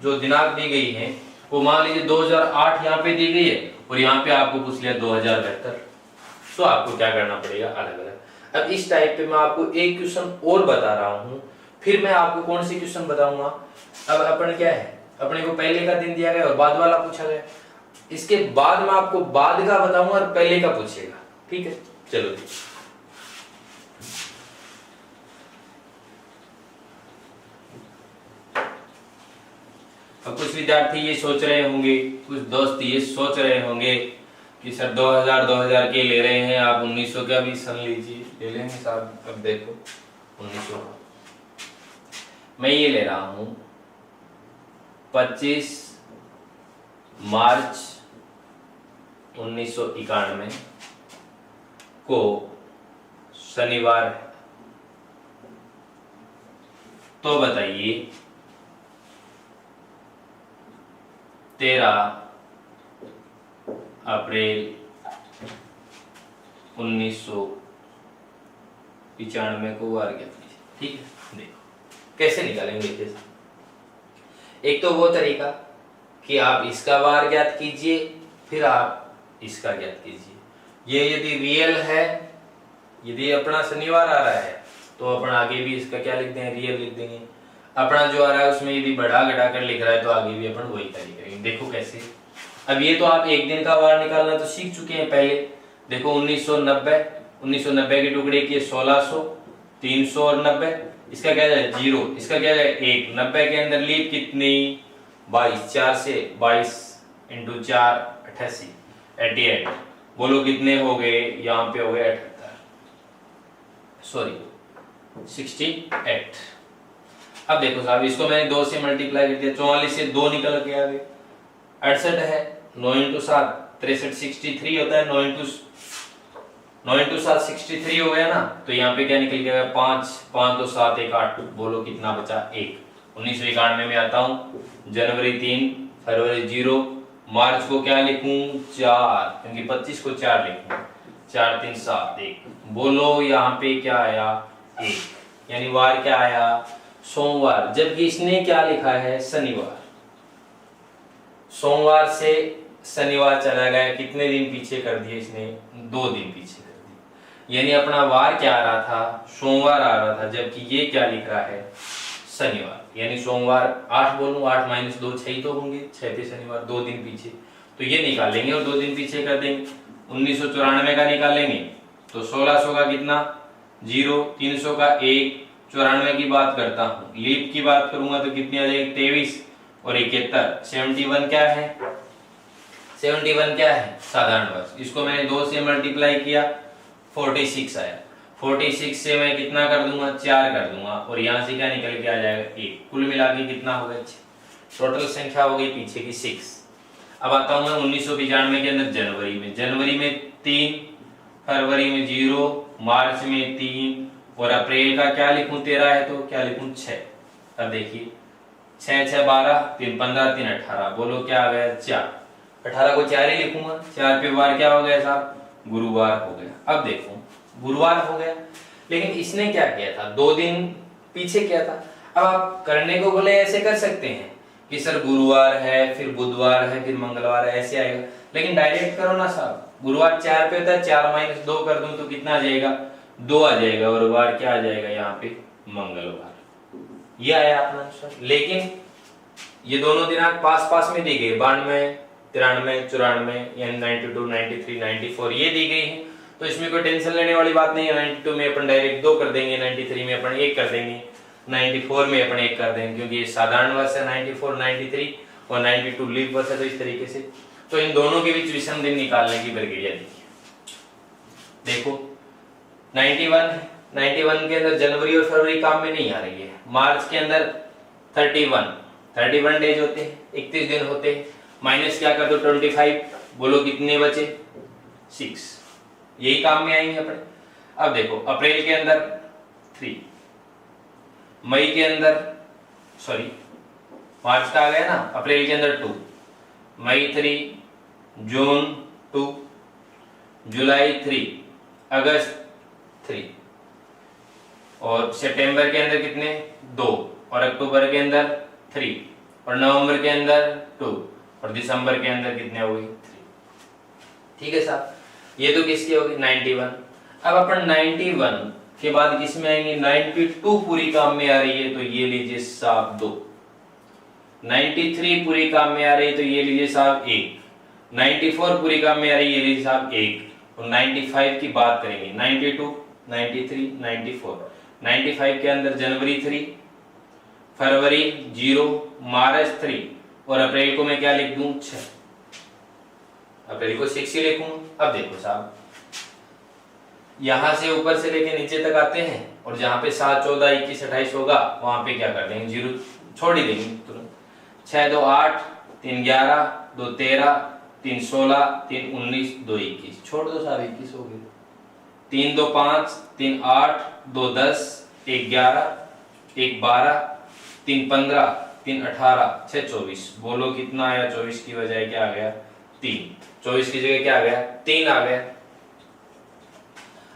जो दिनांक दी गई है वो मान लीजिए 2008 यहाँ पे दी गई है और यहाँ पे आपको पूछ लिया 2072, तो आपको क्या करना पड़ेगा अलग अलग। अब इस टाइप पे मैं आपको एक क्वेश्चन और बता रहा हूँ, फिर मैं आपको कौन सी क्वेश्चन बताऊंगा। अब अपन क्या है अपने को पहले का दिन दिया गया और बाद वाला पूछा गया, इसके बाद मैं आपको बाद का बताऊंगा और पहले का पूछेगा, ठीक है। चलो अब कुछ विद्यार्थी ये सोच रहे होंगे, कुछ दोस्त ये सोच रहे होंगे कि सर 2000 के ले रहे हैं आप, 1900 का भी सन लीजिए, ले लेंगे साहब। अब देखो 1900 मैं ये ले रहा हूं 25 मार्च 1991 को शनिवार है, तो बताइए 13 अप्रैल 1995 को वार ज्ञात कीजिए, ठीक है। देखो कैसे निकालेंगे कैसे। एक तो वो तरीका कि आप इसका वार ज्ञात कीजिए फिर आप इसका ज्ञात कीजिए। ये यदि रियल है, यदि अपना शनिवार आ रहा है तो अपन आगे भी इसका क्या लिख देंगे रियल लिख देंगे। अपना जो आ रहा है उसमें यदि बढ़ा घटा कर लिख रहा है तो आगे भी अपन वही तरीका करेंगे। देखो कैसे। अब ये तो आप एक दिन का वार निकालना तो सीख चुके हैं पहले। देखो 1990 के टुकड़े किए 1600, 300 और 90, इसका क्या जाए 0, इसका क्या जाए 1। 90 के अंदर लीप कितनी 22, 4 से 22 × 4 88, 88 बोलो कितने हो गए, यहाँ पे हो गए 68। अब देखो साहब इसको मैंने 2 से मल्टीप्लाई कर दिया, 44 से 2 निकल के आ गए, 68 है, 9 × 7 63, 63 होता है, 9 × 7 63 हो गया ना। तो यहाँ पे क्या निकल गया 5, 5 2 7 1 8, बोलो कितना बचा 1। 1991 में आता हूँ, जनवरी 3, फरवरी 0, मार्च को क्या लिखूं 4, क्योंकि 25 को 4 लिखूं, 4 3 7 1, बोलो यहाँ पे क्या आया 1, यानी वार क्या आया सोमवार, जबकि इसने क्या लिखा है शनिवार। सोमवार से शनिवार चला गया, कितने दिन पीछे कर दिए इसने, 2 दिन पीछे कर दिए। यानी अपना वार क्या आ रहा था, सोमवार आ रहा था, जबकि ये क्या लिख रहा है, शनिवार। यानी सोमवार 8 बोलूं, 8 - 2 6 तो होंगे, 6 पे शनिवार, 2 दिन पीछे, तो ये निकालेंगे और 2 दिन पीछे कर देंगे। 1994 का निकालेंगे तो 1600 का कितना 0, 300 का 1, 94 की बात करता हूँ, लीप की बात करूंगा तो कितनी आ जाएगी 23 और 71, 71 क्या है, 71 क्या है, साधारण वर्ष। इसको मैंने 2 से मल्टीप्लाई किया, 46 आया। 46 से मैं कितना कर दूंगा, 4 कर दूंगा और यहाँ से क्या निकल के आ जाएगा 1। कुल मिला के कितना होगा, टोटल संख्या हो गई पीछे की 6। अब आता हूं मैं 1995 के अंदर जनवरी में 3, फरवरी में 0, मार्च में 3 और अप्रैल का क्या लिखूं, 13 है तो क्या लिखूं 6। अब देखिए 6 6 12, 3 15, 3 18, बोलो क्या आ गया 4। 18 को 4 ही लिखूंगा, 4 पे वार क्या हो गया साहब, गुरुवार हो गया। अब देखो गुरुवार हो गया, लेकिन इसने क्या किया था, 2 दिन पीछे किया था। अब आप करने को बोले ऐसे कर सकते हैं कि सर गुरुवार है, फिर बुधवार है, फिर मंगलवार है, ऐसे आएगा, लेकिन डायरेक्ट करो ना साहब। गुरुवार 4 पे होता है, 4 - 2 कर दूं तो कितना आ जाएगा, 2 आ जाएगा और वार क्या आ जाएगा यहाँ पे, मंगलवार। ये आया अपना आंसर। लेकिन ये दोनों दिनांक पास पास में दी गई, 92, 93, 94 यानी 92, 93, 94 ये दी गई है, तो इसमें कोई टेंशन लेने वाली बात नहीं है। 92 में अपन डायरेक्ट 2 कर देंगे, 93 में अपन 1 कर देंगे, 94 में अपन 1 कर देंगे, क्योंकि ये साधारण वर्ष है 94, 93 और 92 लीप वर्ष है। तो इस तरीके से तो इन दोनों के बीच विषम दिन निकालने की प्रक्रिया देखो 91 के अंदर जनवरी और फरवरी काम में नहीं आ रही है। मार्च के अंदर 31 डेज होते हैं, 31 दिन होते हैं, माइनस क्या कर दो 25, बोलो कितने बचे 6, यही काम में आएंगे अपने। अब देखो अप्रैल के अंदर 3, मई के अंदर सॉरी मार्च का आ गया ना, अप्रैल के अंदर 2, मई 3, जून 2, जुलाई 3, अगस्त 3 और सितंबर के अंदर कितने 2 और अक्टूबर के अंदर 3 और नवंबर के अंदर 2 और दिसंबर के अंदर कितने हो गई 3। ठीक है साहब, ये तो किसकी होगी 91। अब अपन 91 के बाद किस में आएंगे, 92 पूरी काम में आ रही है तो ये लीजिए साहब 2, 93 पूरी काम में आ रही है तो ये लीजिए साहब 1, 94 पूरी काम में आ रही है ये लीजिए साहब 1 और 95 की बात करेंगे 92, 93, 94, 95 के अंदर जनवरी 3, फरवरी 0, मार्च 3 और अप्रैल को मैं क्या लिख दूं 6, अप्रैल को 6 ही लिखूंगा। अब देखो साहब यहां से ऊपर से लेके नीचे तक आते हैं और जहां पे 7, 14, 21, 28 होगा वहां पे क्या कर देंगे 0 छोड़ ही देंगे तुरंत। 6 2 8, 3 11, 2 13, 3 16, 3 19, 2 21 छोड़ दो साहब 21 हो गए। 3 2 5, 3 8, 2 10, 1 11, 1 12, 3 15, 3 18, 6 24, बोलो कितना आया, 24 की बजाय क्या आ गया 3, 24 की जगह क्या आ गया 3 आ गया।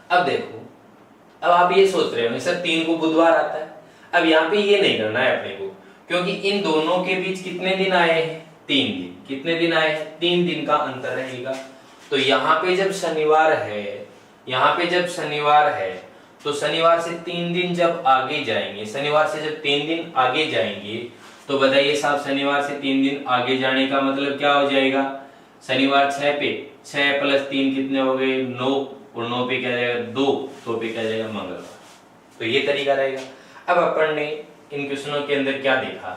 अब देखो, अब आप ये सोच रहे हो सर 3 को बुधवार आता है। अब यहाँ पे ये नहीं करना है अपने को, क्योंकि इन दोनों के बीच कितने दिन आए हैं 3 दिन। कितने दिन आए हैं 3 दिन का अंतर रहेगा। तो यहाँ पे जब शनिवार है, यहाँ पे जब शनिवार है तो शनिवार से 3 दिन जब आगे जाएंगे, शनिवार से जब 3 दिन आगे जाएंगे तो बताइए साहब शनिवार से 3 दिन आगे जाने का मतलब क्या हो जाएगा, शनिवार 6 पे 6 + 3 कितने हो गए 9 और 9 पे क्या जाएगा 2, 2 पे क्या जाएगा मंगलवार। तो ये तरीका रहेगा। अब अपन ने इन क्वेश्चनों के अंदर क्या देखा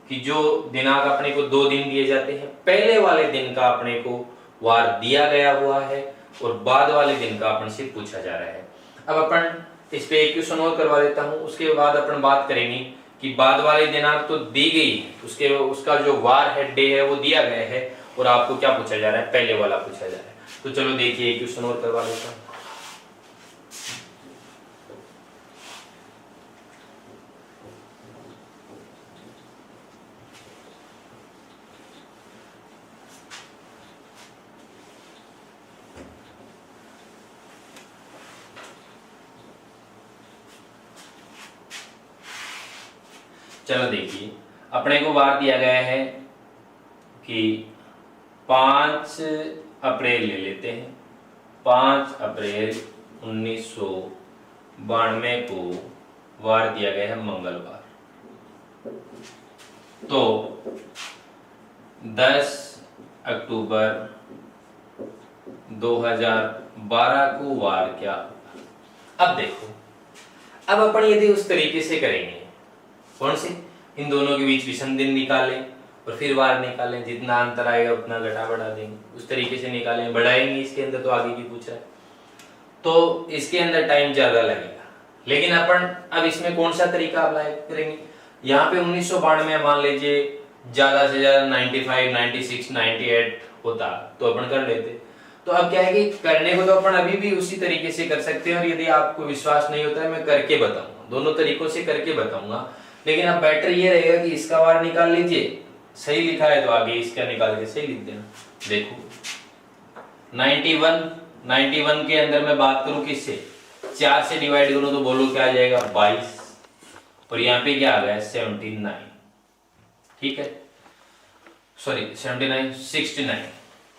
कि जो दिनांक अपने को 2 दिन दिए जाते हैं, पहले वाले दिन का अपने को वार दिया गया हुआ है और बाद वाले दिन का अपन से पूछा जा रहा है। अब अपन इस पे एक क्वेश्चन और करवा देता हूँ, उसके बाद अपन बात करेंगे कि बाद वाले दिनांक तो दी गई है, उसका जो वार है डे है वो दिया गया है और आपको क्या पूछा जा रहा है, पहले वाला पूछा जा रहा है। तो चलो देखिए एक क्वेश्चन और करवा लेता हूँ। चलो देखिए अपने को वार दिया गया है कि 5 अप्रैल ले लेते हैं। 5 अप्रैल 1992 को वार दिया गया है मंगलवार। तो 10 अक्टूबर 2012 को वार क्या हुआ। अब देखो, अब अपन यदि उस तरीके से करेंगे, कौन से, इन दोनों के बीच विषम दिन निकालें और फिर वार निकालें, जितना अंतर आएगा उतना घटा बढ़ा देंगे, उस तरीके से निकालें, बढ़ाएंगे इसके अंदर तो आगे की पूछ रहा है, तो इसके अंदर टाइम ज्यादा लगेगा। लेकिन अपन अब इसमें कौन सा तरीका अप्लाई करेंगे, यहाँ पे 1992 मान लीजिए ज्यादा से ज्यादा 95, 96, 98 होता तो अपन कर लेते। तो अब क्या है कि करने को तो अपन अभी भी उसी तरीके से कर सकते हैं, और यदि आपको विश्वास नहीं होता है मैं करके बताऊंगा, दोनों तरीकों से करके बताऊंगा। लेकिन अब बेटर ये रहेगा कि इसका वार निकाल लीजिए, सही लिखा है तो आगे इसका निकाल के सही लिख देना। देखो 91 के अंदर मैं बात करूं किससे, 4 से डिवाइड करूं तो बोलो क्या आ जाएगा 22, और यहाँ पे क्या आ गया 79, ठीक है, सॉरी 79, 69,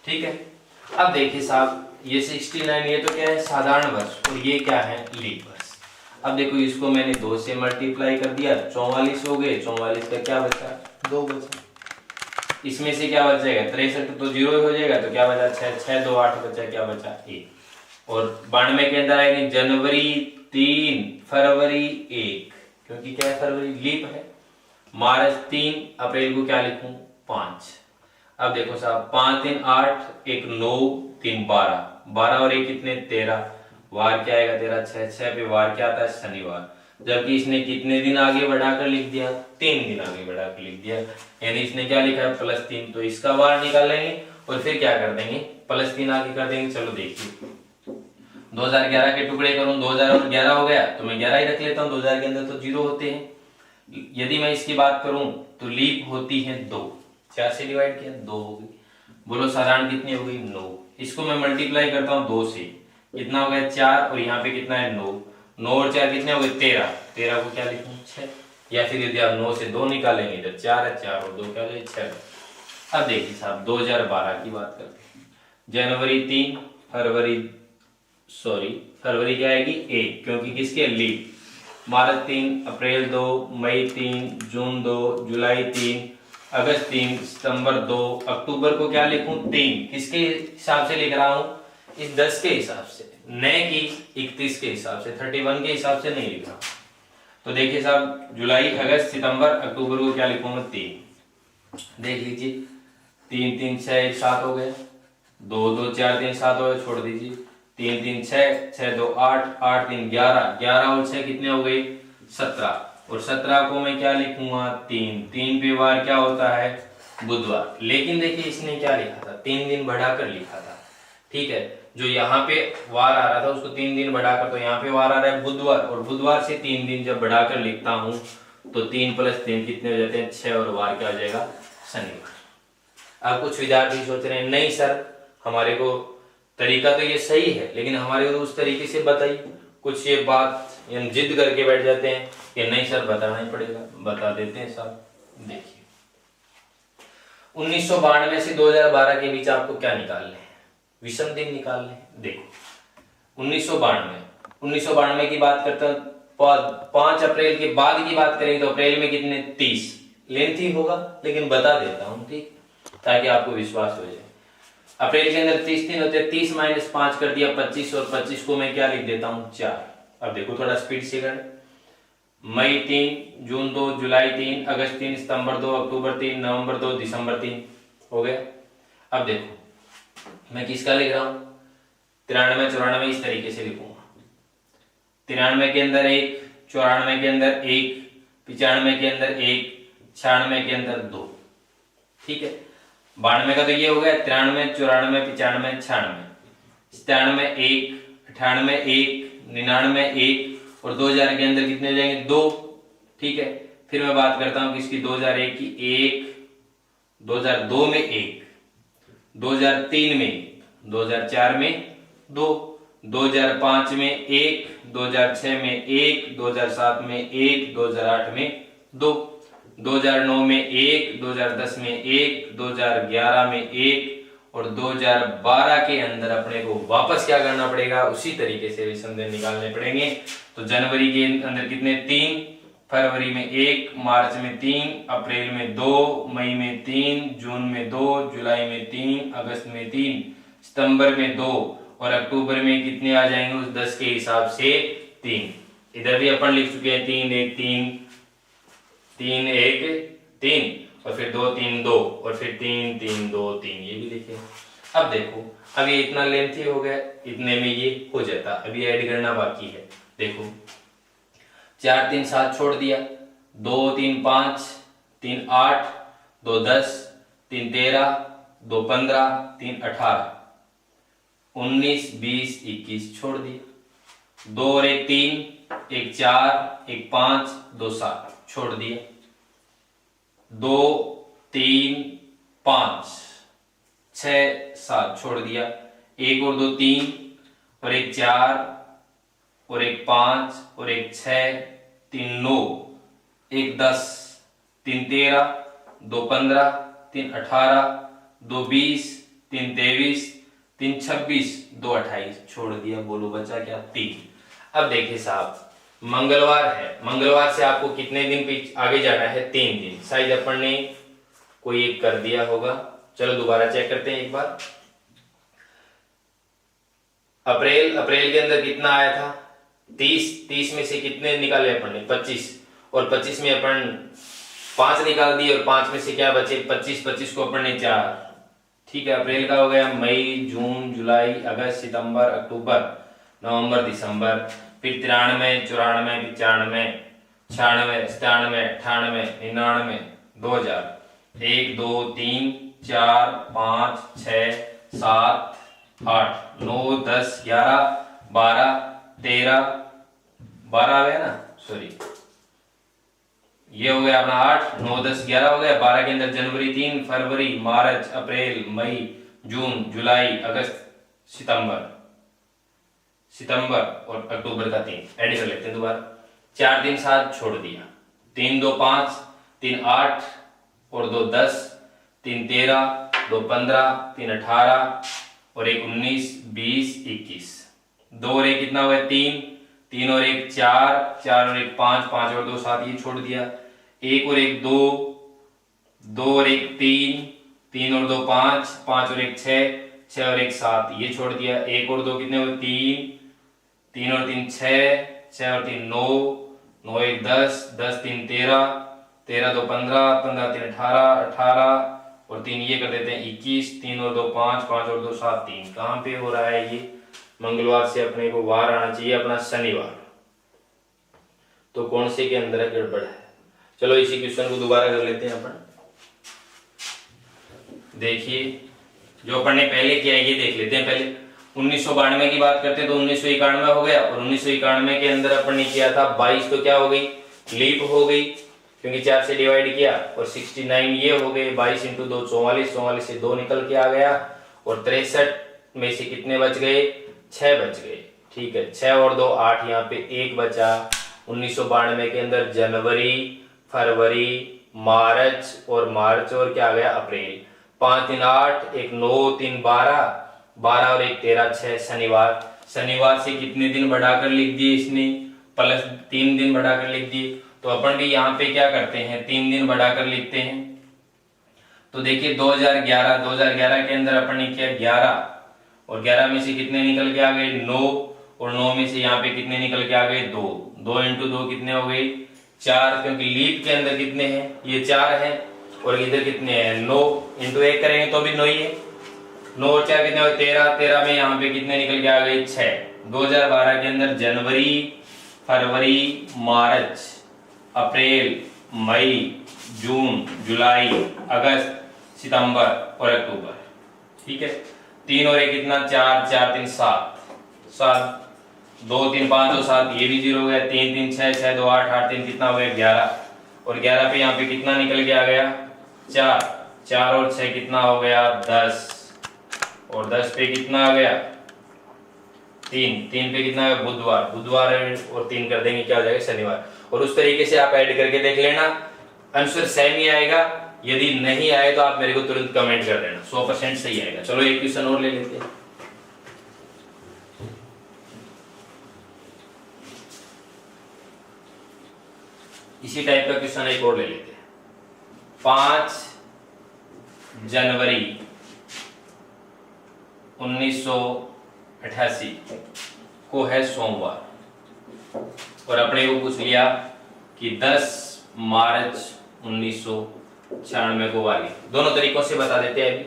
ठीक है। अब देखिए साहब, ये 69 ये तो क्या है साधारण वर्ष, और ये क्या है लीप वर्ष। अब देखो इसको मैंने 2 से मल्टीप्लाई कर दिया, 44 हो गए, 44 का क्या बचा 2 बचा, इसमें से क्या बचेगा 63 तो 0 हो जाएगा, तो क्या बचा 6, 6 2 8 बचा, क्या बचा 1। और 92 के अंदर आएगी जनवरी 3, फरवरी 1, क्योंकि क्या है फरवरी लीप है, मार्च 3, अप्रैल को क्या लिखूं 5। अब देखो साहब 5 3 8, 1 9, 3 12, 12 और 1 कितने 13, वार क्या आएगा 13, 6 6 पे वार क्या आता है शनिवार। जबकि इसने कितने दिन आगे बढ़ाकर लिख दिया 3 दिन आगे बढ़ाकर लिख दिया, यानी इसने क्या लिखा है +3, तो इसका वार निकाल लेंगे और फिर क्या कर देंगे +3 आगे कर देंगे। चलो देखिए 2011 के टुकड़े करूं, 2000 और 11 हो गया तो मैं 11 ही रख लेता हूं, 2000 के अंदर तो 0 होते हैं। यदि मैं इसकी बात करूं तो लीप होती है 2, 4 से डिवाइड किया 2 हो गई, बोलो साधारण कितनी हो गई 9। इसको मैं मल्टीप्लाई करता हूं 2 से, कितना हो गया 4, और यहाँ पे कितना है 9, 9 और 4 कितने हो गए 13, 13 को क्या लिखूं 6, या फिर यदि आप 9 से 2 निकालेंगे इधर 4 है, 4 और 2 क्या हो जाए 6। अब देखिए साहब 2012 की बात करते हैं, जनवरी 3, फरवरी क्या आएगी 1, क्योंकि किसके लीप, मार्च 3, अप्रैल 2, मई 3, जून 2, जुलाई 3, अगस्त 3, सितंबर 2, अक्टूबर को क्या लिखूं 3, किसके हिसाब से लिख रहा हूं इस 10 के हिसाब से, न कि 31 के हिसाब से, 31 के हिसाब से नहीं लिख रहा। तो देखिए साहब जुलाई, अगस्त, सितंबर, अक्टूबर को क्या लिखूंगा 3, देख लीजिए 3 3 6 7 हो गए, 2 2 4 3 7 हो गए, छोड़ दीजिए 3 3 6 6 2 8 8 3 11, 11 और 6 कितने हो गए 17, और 17 को मैं क्या लिखूंगा 3, 3 पे वार क्या होता है बुधवार। लेकिन देखिए इसने क्या लिखा था 3 दिन बढ़ाकर लिखा था, ठीक है, जो यहाँ पे वार आ रहा था उसको 3 दिन बढ़ाकर, तो यहाँ पे वार आ रहा है बुधवार, और बुधवार से 3 दिन जब बढ़ाकर लिखता हूं तो 3 + 3 कितने हो जाते हैं 6, और वार क्या हो जाएगा शनिवार। अब कुछ विद्यार्थी सोच रहे हैं नहीं सर हमारे को तरीका तो ये सही है, लेकिन हमारे को उस तरीके से बताइए, कुछ ये बात हम जिद करके बैठ जाते हैं कि नहीं सर बताना ही पड़ेगा, बता देते हैं साहब। देखिए 1992 से 2012 के बीच आपको क्या निकालना है, विषम दिन निकालने हैं। देखो 1992 की बात करते हैं, 5 अप्रैल के बाद की बात करेंगे तो अप्रैल में कितने 30, लेंथी होगा लेकिन बता देता हूं, ठीक, ताकि आपको विश्वास हो जाए। अप्रैल के अंदर 30 दिन होते हैं, 30 - 5 कर दिया 25, और 25 को मैं क्या लिख देता हूं 4। अब देखो थोड़ा स्पीड से कर, मई 3, जून 2, जुलाई 3, अगस्त 3, सितंबर 2, अक्टूबर 3, नवंबर 2, दिसंबर 3 हो गया। अब देखो मैं किसका लिख रहा हूं 93 94 इस तरीके से लिखूंगा, 93 के अंदर 1, 94 के अंदर 1, 95 के अंदर 1, 96 के अंदर 2, ठीक है। 92 का तो ये हो गया, 93 94 95 96, 97 1, 98 1, 99 1, और 2000 के अंदर कितने हो जाएंगे 2, ठीक है। फिर मैं बात करता हूं किसकी 2001 की 1, 2002 में 1, 2003 में 1, 2004 में 2, 2005 में 1, 2006 में 1, 2007 में 1, 2008 में 2, 2009 में 1, 2010 में 1, 2011 में 1, और 2012 के अंदर अपने को वापस क्या करना पड़ेगा, उसी तरीके से विषम दिन निकालने पड़ेंगे। तो जनवरी के अंदर कितने 3, फरवरी में 1, मार्च में 3, अप्रैल में 2, मई में 3, जून में 2, जुलाई में 3, अगस्त में 3, सितंबर में 2 और अक्टूबर में कितने आ जाएंगे उस 10 के हिसाब से 3। इधर भी अपन लिख चुके हैं 3 1 3 3 1 3 और फिर 2 3 2 और फिर 3 3 2 3 ये भी लिखे। अब देखो अब ये इतना लेंथी हो गया, इतने में ये हो जाता। अभी ऐड करना बाकी है। देखो 4 3 7 छोड़ दिया, 2 3 5 3 8 2 10 3 13 2 15 3 18 19 20 21 छोड़ दिया, 2 और 1 3 1 4 1 5 2 7 छोड़ दिया, 2 3 5 6 7 छोड़ दिया, 1 और 2 3 और 1 4 और 1 5 और 1 6 3 9 1 10 3 13 2 15 3 18 2 20 3 23 3 26 2 28 छोड़ दिया। बोलो बचा क्या 3। अब देखिए साहब मंगलवार है, मंगलवार से आपको कितने दिन आगे जाना है 3 दिन। शायद अपन ने कोई एक कर दिया होगा, चलो दोबारा चेक करते हैं एक बार। अप्रैल के अंदर कितना आया था 30 में से कितने निकाले अपन ने 25 और 25 में अपन 5 निकाल दिए और 5 में से क्या बचे 25 को अपन ने 4। ठीक है, अप्रैल का हो गया मई जून जुलाई अगस्त सितंबर अक्टूबर नवंबर दिसंबर, फिर 93 94 95 96 97 98 99 2000 1 2 3 4 5 6 7 8 9 10 11 12 13 12 आ गया ना, सॉरी ये हो गया अपना 8 9 10 11 हो गया। 12 के अंदर जनवरी 3, फरवरी मार्च अप्रैल मई जून जुलाई अगस्त सितंबर और अक्टूबर का 3 ऐड कर लेते हैं दोबारा। 4 3 7 छोड़ दिया, 3 2 5 3 8 और 2 10 3 13 2 15 3 18 और 1 19 20 21 2 और 1 कितना हुआ 3 3 और 1 4 4 और 1 5 5 और 2 7 ये छोड़ दिया, 1 और 1 2 2 और 1 3 3 और 2 5 5 और 1 6 6 और 1 7 ये छोड़ दिया, 1 और 2 कितने हुए 3 3 और 3 6 6 और 3 9 9 1 10 10 3 13 13 2 15 15 3 18 18 और 3 ये कर देते हैं 21 3 और 2 5 5 और 2 7 3। कहाँ पे हो रहा है ये, मंगलवार से अपने को वार आना चाहिए अपना शनिवार, तो कौन से के अंदर गड़बड़ है। चलो इसी क्वेश्चन को दोबारा कर लेते हैं अपन। देखिए जो अपन ने पहले किया है ये देख लेते हैं। पहले 1992 की बात करते हैं तो 1991 हो गया और 1991 के अंदर अपन ने किया था 22 तो क्या हो गई लीप हो गई क्योंकि 4 से डिवाइड किया और 69 ये हो गए 22 इंटू 2 44 44 से 2 निकल के आ गया और 63 में से कितने बच गए 6 बच गए। ठीक है, 6 और 2 8 यहाँ पे 1 बचा। 1992 के अंदर जनवरी फरवरी मार्च और क्या आ गया अप्रैल। 5 3 8 1 9 3 12 12 और 1 13 6 शनिवार से कितने दिन बढ़ाकर लिख दिए इसने प्लस 3 दिन बढ़ाकर लिख दिए। तो अपन भी यहाँ पे क्या करते हैं 3 दिन बढ़ाकर लिखते हैं। तो देखिए 2011 के अंदर अपन ने किया 11 और 11 में से कितने निकल के आ गए 9 और 9 में से यहाँ पे कितने निकल के आ गए 2 2 इंटू 2 कितने हो गए 4 क्योंकि लीप के अंदर कितने हैं ये 4 है और इधर कितने हैं 9 इंटू 1 करेंगे तो भी 9 ही है। 9 और 4 कितने हो 13 में यहाँ पे कितने निकल के आ गए 6। 2012 के अंदर जनवरी फरवरी मार्च अप्रैल मई जून जुलाई अगस्त सितंबर और अक्टूबर। ठीक है, 3 और 1 कितना 4 4 3 7 2 3 5 2 7 ये भी 0 हो गया। 3 3 6 6 2 8 8 3 कितना हो गया 11 और 11 पे यहाँ पे कितना निकल के आ गया 4 4 और 6 कितना हो गया 10 और 10 पे कितना आ गया 3 पे कितना है बुधवार और 3 कर देंगे क्या हो जाएगा शनिवार। और उस तरीके से आप ऐड करके देख लेना आंसर सेम ही आएगा यदि नहीं आए तो आप मेरे को तुरंत कमेंट कर देना, 100% सही आएगा। चलो एक क्वेश्चन और ले लेते हैं। इसी टाइप का क्वेश्चन एक और ले लेते हैं। 5 जनवरी 1988 को है सोमवार, और अपने को पूछ लिया कि 10 मार्च 1996 को वाली। दोनों तरीकों से बता देते हैं अभी।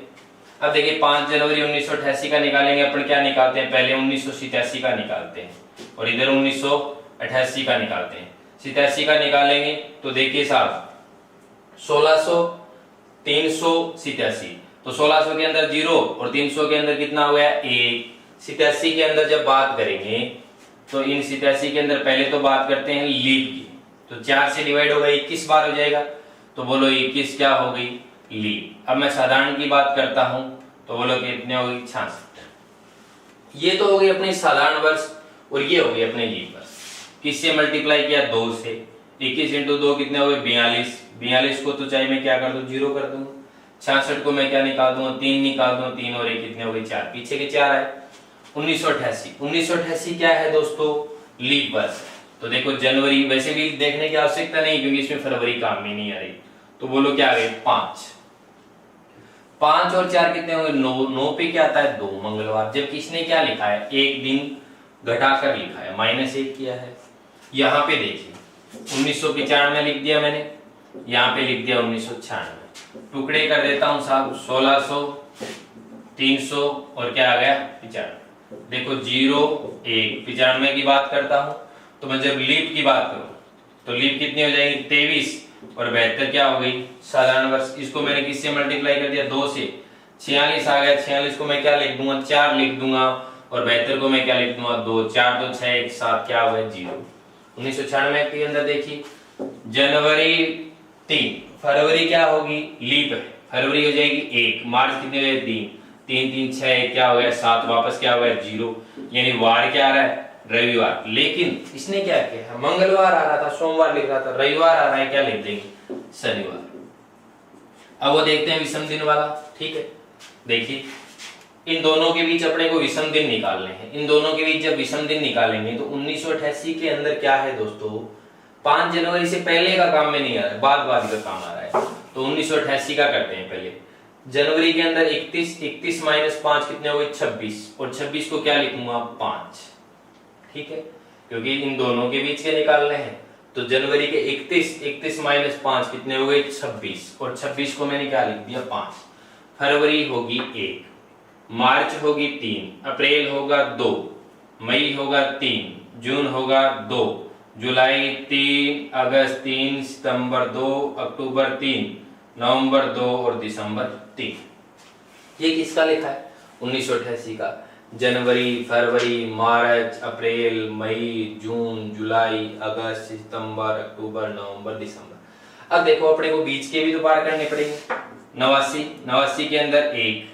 अब देखिए 5 जनवरी 1988 का निकालेंगे अपन, क्या निकालते हैं पहले 1987 का निकालते हैं, और इधर 1988 का निकालते हैं। 87 का निकालेंगे तो देखिए साहब 1600 387, तो 1600 के अंदर 0 और 300 के अंदर कितना हो गया 1। 87 के अंदर जब बात करेंगे तो इन 87 के अंदर पहले तो बात करते हैं लीप की, तो 4 से डिवाइड होगा 21 बार हो जाएगा, तो बोलो 21 क्या हो गई लीप। अब मैं साधारण की बात करता हूं तो बोलो कितने हो गई 66। ये तो हो गई अपने साधारण वर्ष, और ये हो गई अपने लीप वर्ष। किससे मल्टीप्लाई किया 2 से, 21 इंटू 2 कितने हो गए 42। 42 को तो चाहे मैं क्या कर दूं 0 कर दूंगा। 66 को मैं क्या निकाल दूंगा 3 निकाल दूंगा, 3 और 1 कितने हो गए 4, पीछे के 4 आए। 1988 क्या है दोस्तों लीप वर्ष। तो देखो जनवरी, वैसे भी देखने की आवश्यकता नहीं क्योंकि इसमें फरवरी काम में नहीं आ रही, तो बोलो क्या आ गए 5। 5 और 4 कितने होंगे 9। 9 पे क्या आता है 2 मंगलवार, जबकि इसने क्या लिखा है 1 दिन घटाकर लिखा है, -1 किया है। यहाँ पे देखिए 1995 लिख दिया मैंने, यहाँ पे लिख दिया 1996। टुकड़े कर देता हूं साहब 1600 300 और क्या आ गया 95। देखो 0 1 95 की बात करता हूं, तो मैं जब लीप की बात करूं तो लीप कितनी हो जाएगी 23, और 72 क्या हो गई साधारण वर्ष। इसको मैंने किससे मल्टीप्लाई कर दिया 2 से, 46 आ गया। 46 को मैं क्या लिख दूंगा 4 लिख दूंगा, और 72 को मैं क्या लिख दूंगा 2। 4 2 6 1 7 क्या हो गया 0। 1996 के अंदर देखिए जनवरी 3, फरवरी क्या होगी लीप है, फरवरी हो जाएगी 1, मार्च कितने हुए 3 3 3 6 1 क्या हो गया 7, वापस क्या हो गया 0, यानी वार क्या आ रहा है रविवार। लेकिन इसने क्या किया है मंगलवार आ रहा था, सोमवार लिख रहा था, रविवार आ रहा है क्या लिख देंगे शनिवार। अब वो देखते हैं विषम दिन वाला, ठीक है। देखिए इन दोनों के बीच अपने को विषम दिन निकालने हैं। इन दोनों के बीच जब विषम दिन निकालेंगे तो 1988 के अंदर क्या है दोस्तों 5 जनवरी से पहले का काम में नहीं आ रहा है, बाद का काम आ रहा है। तो 1988 का करते हैं पहले। जनवरी के अंदर 31 माइनस 5 कितने हो गए 26, और 26 को क्या लिखूंगा 5, ठीक है, क्योंकि इन दोनों के बीच के निकालने हैं। तो जनवरी के 31 माइनस 5 कितने हो गए 26, और 26 को मैंने क्या लिख दिया 5। फरवरी होगी 1, मार्च होगी 3, अप्रैल होगा 2, मई होगा 3, जून होगा 2, जुलाई 3, अगस्त 3, सितंबर 2, अक्टूबर 3, नवंबर 2 और दिसंबर 3। ये किसका लिखा है 1988 का। जनवरी, फरवरी, मार्च, अप्रैल, मई, जून, जुलाई, अगस्त, सितंबर, अक्टूबर, नवंबर, दिसंबर। अब देखो अपने को बीच के भी तो पार करने पड़ेंगे। 89 के अंदर 1,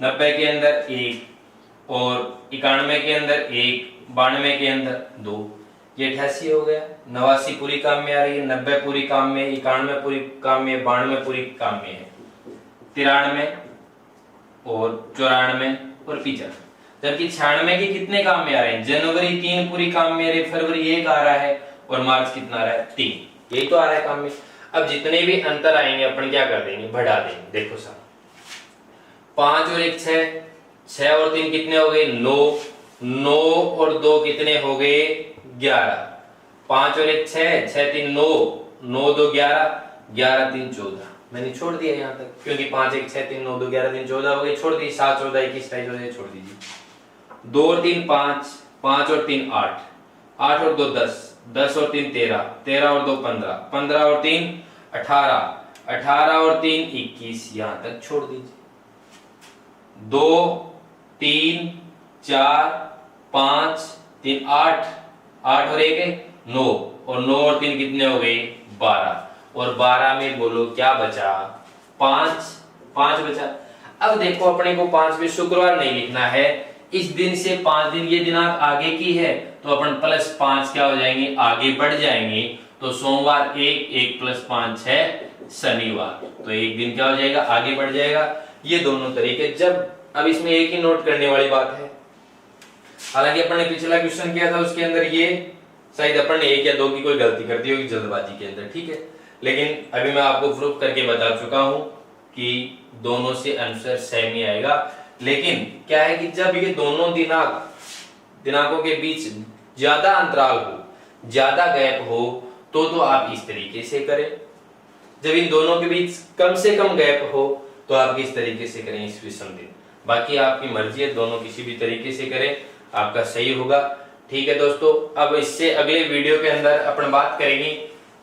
90 के अंदर 1, और 91 के अंदर 1, 92 के अंदर 2, ये 88 हो गया। 89 पूरी काम में आ रही है, 90 पूरी काम में, 91 पूरी काम में, 92 पूरी काम में है, 93 और 94 और 95। जबकि 96 के कितने काम में आ रहे हैं जनवरी 3 पूरी काम में आ रही है, फरवरी 1 आ रहा है, और मार्च कितना आ रहा है 3, यही तो आ रहा है काम में। अब जितने भी अंतर आएंगे अपन क्या कर देंगे बढ़ा देंगे। देखो साहब 5 और 1 6, 6 और 3 कितने हो गए 9, 9 और 2 कितने हो गए 11, 5 और 1 6, 6 3 9, 9 2 11, 11 3 14। मैंने छोड़ दिया यहाँ तक क्योंकि 5 1 6 3 9 2 11 3 14 हो गए, छोड़ दी। 7 14 21 22 24 छोड़ दीजिए। 2 और 3 5, 5 और 3 8, 8 और 2 10, 10 और 3 13, 13 और 2 15, 15 और 3 18, 18 और 3 21, यहाँ तक छोड़ दीजिए। 2 3 4 5 3 8, 8 और 1 9, और 9 और 3 कितने हो गए 12, और 12 में बोलो क्या बचा 5, 5 बचा। अब देखो अपने को 5 में शुक्रवार नहीं लिखना है, इस दिन से 5 दिन ये दिनांक आगे की है तो अपन +5 क्या हो जाएंगे आगे बढ़ जाएंगे। तो सोमवार 1 1 + 5 6, शनिवार। तो एक दिन क्या हो जाएगा, आगे बढ़ जाएगा। ये दोनों तरीके। जब अब इसमें एक ही नोट करने वाली बात है, हालांकि अपन ने पिछला क्वेश्चन किया था उसके अंदर ये शायद अपन ने 1 या 2 की कोई गलती कर दी होगी जल्दबाजी के अंदर, ठीक है। लेकिन अभी मैं आपको प्रूफ करके बता चुका हूं कि दोनों से आंसर सेम ही आएगा। लेकिन क्या है कि जब ये दोनों दिनांकों के बीच ज्यादा अंतराल हो, ज्यादा गैप हो, तो आप इस तरीके से करें। जब इन दोनों के बीच कम से कम गैप हो तो आप किस तरीके से करें, इस विषम दिन। बाकी आपकी मर्जी है, दोनों किसी भी तरीके से करें, आपका सही होगा। ठीक है दोस्तों, अब इससे अगले वीडियो के अंदर अपन बात करेंगे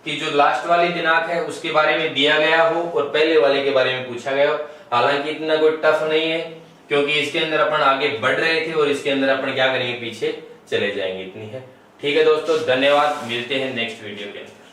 कि जो लास्ट वाली दिनांक है उसके बारे में दिया गया हो और पहले वाले के बारे में पूछा गया हो। हालांकि इतना कोई टफ नहीं है, क्योंकि इसके अंदर अपन आगे बढ़ रहे थे और इसके अंदर अपन क्या करेंगे, पीछे चले जाएंगे, इतनी है। ठीक है दोस्तों, धन्यवाद, मिलते हैं नेक्स्ट वीडियो के अंदर।